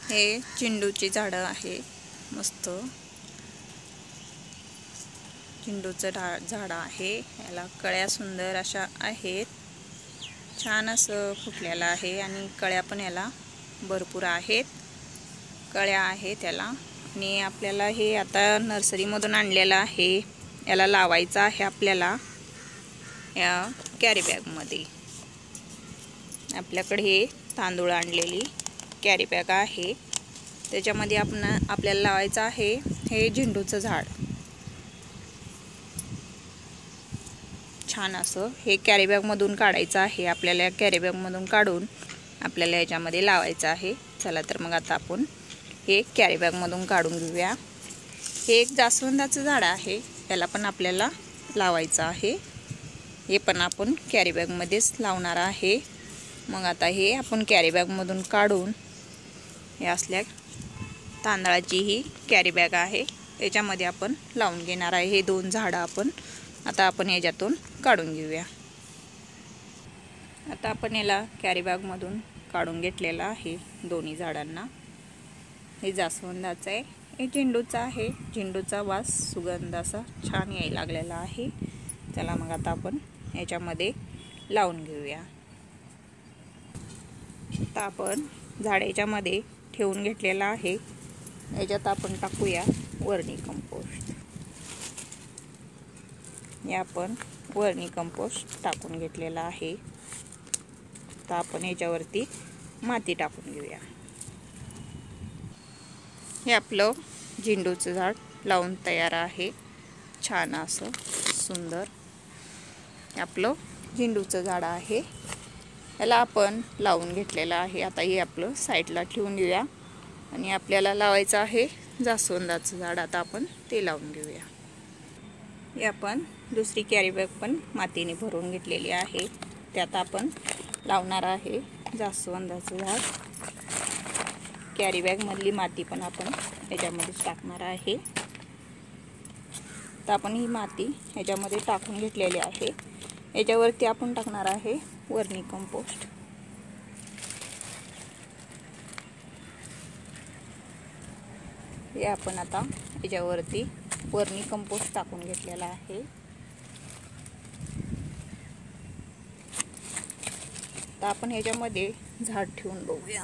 हे चिंडूची झाडं आहे, मस्त चिंडूचं झाड आहे। याला कळ्या सुंदर अशा आहेत, छान असं फुटलेलं आहे आणि कळ्या पण याला भरपूर आहेत, कळ्या आहेत याला। आणि आपल्याला हे आता नर्सरीमधून आणलेलं आहे, याला लावायचं आहे आपल्याला या कॅरी बॅगमध्ये। आपल्याकडे हे तांदूळ आणलेली कॅरी बॅग आहे, त्याच्यामध्ये आपल्याला लावायचं आहे हे झेंडूचं झाड। छान असं हे कॅरी बॅग मधून काढायचं आहे आपल्याला, कॅरी बॅग मधून काढून आपल्याला याच्यामध्ये लावायचं आहे। चला तर मग आता आपण हे कॅरी बॅग मधून काढून घेऊया। हे एक जास्वंदाचं झाड आहे, याला पण आपल्याला लावायचं आहे, हे पण आपण कॅरी बॅग मध्येच लावणार आहे। मग आता हे आपण कॅरी बॅग मधून काढून हे असल्या तांदळाची ही कॅरी बॅग आहे, याच्यामध्ये आपण लावून घेणार आहे। हे दोन झाडं आता आपण याच्यातून काढून घेऊया। आता आपण याला कॅरी बॅग मधून काढून घेतलेला आहे दोन्ही झाडांना। हे जास्वंदाचं आहे, हे झेंडूचं आहे, झेंडूचा वास सुगंध असा छान यायला लागलेला आहे। चला मग आता आपण याच्यामध्ये लावून घेऊया। आता आपण झाड याच्यामध्ये ठेवून घेतलेला आहे, याच्यात आपण टाकूया वर्मी कंपोस्ट। हे आपण वर्मी कंपोस्ट टाकून घेतलेला आहे। तर आपण याच्यावरती माती टाकून घेऊया। हे आपलं झेंडूचं झाड लावून तयार आहे, छान असं सुंदर आपलं झेंडूचं झाड आहे, याला आपण लावून घेतलेलं आहे। आता हे आपलं साईडला ठेवून घेऊया आणि आपल्याला लावायचं आहे जास्वंदाचं झाड, आता आपण ते लावून घेऊया। हे आपण दुसरी कॅरी बॅग पण मातीने भरून घेतलेली आहे, त्यात आपण लावणार आहे जास्वंदाचं झाड। कॅरी बॅग मधली माती पण आपण याच्यामध्ये टाकणार आहे। तर आपण ही माती ह्याच्यामध्ये टाकून घेतलेली आहे, याच्यावरती आपण टाकणार आहे वर्मी कंपोस्ट। हे आपण आता याच्यावरती वर्मी कंपोस्ट टाकून घेतलेला आहे। तर आपण ह्याच्यामध्ये झाड ठेवून बघूया।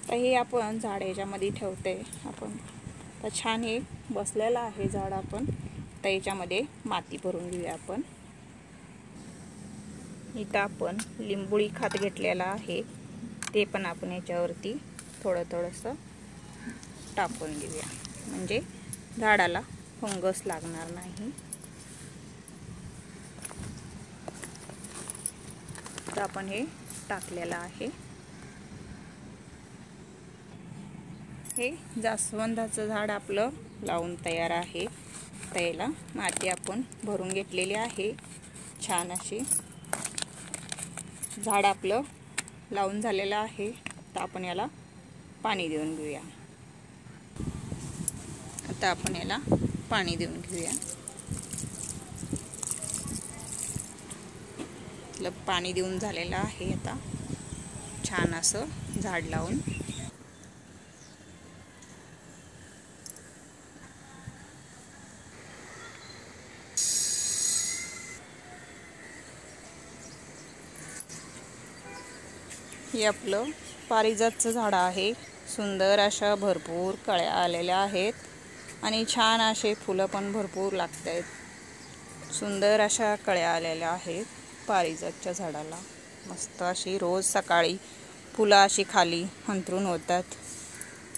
तर हे आपण झाड याच्यामध्ये ठेवते आपण, तर छान हे बसलेलं आहे झाड। आपण तर याच्यामध्ये माती भरून घेऊया आपण। इथं आपण लिंबोळी खत घेतलेला आहे, ते पण आपण याच्यावरती थोडंसं टाकून घेऊया, म्हणजे झाडाला फंगस लागणार नाही। तर आपण हे टाकलेलं आहे। हे जास्वंदाचं झाड आपलं लावून तयार आहे, त्याला माती आपण भरून घेतलेली आहे, छान अशी झाड आपलं लावून झालेलं आहे। तर आपण याला पाणी देऊन घेऊया। आता आपण याला पाणी देऊन घेऊया। पाणी देऊन झालेलं आहे, आता छान असं झाड लावून। हे आपलं पारिजातचं झाड आहे, सुंदर अशा भरपूर कळ्या आलेल्या आहेत आणि छान असे फुलं पण भरपूर लागत आहेत, सुंदर अशा कळ्या आलेल्या आहेत पारिजातच्या झाडाला। मस्त अशी रोज सकाळी फुलं अशी खाली अंथरून होतात,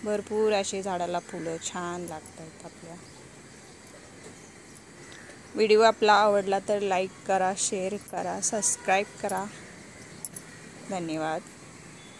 भरपूर असे झाडाला फुलं छान लागतात आपल्या। व्हिडिओ आपला आवडला तर लाईक करा, शेअर करा, सबस्क्राईब करा। धन्यवाद।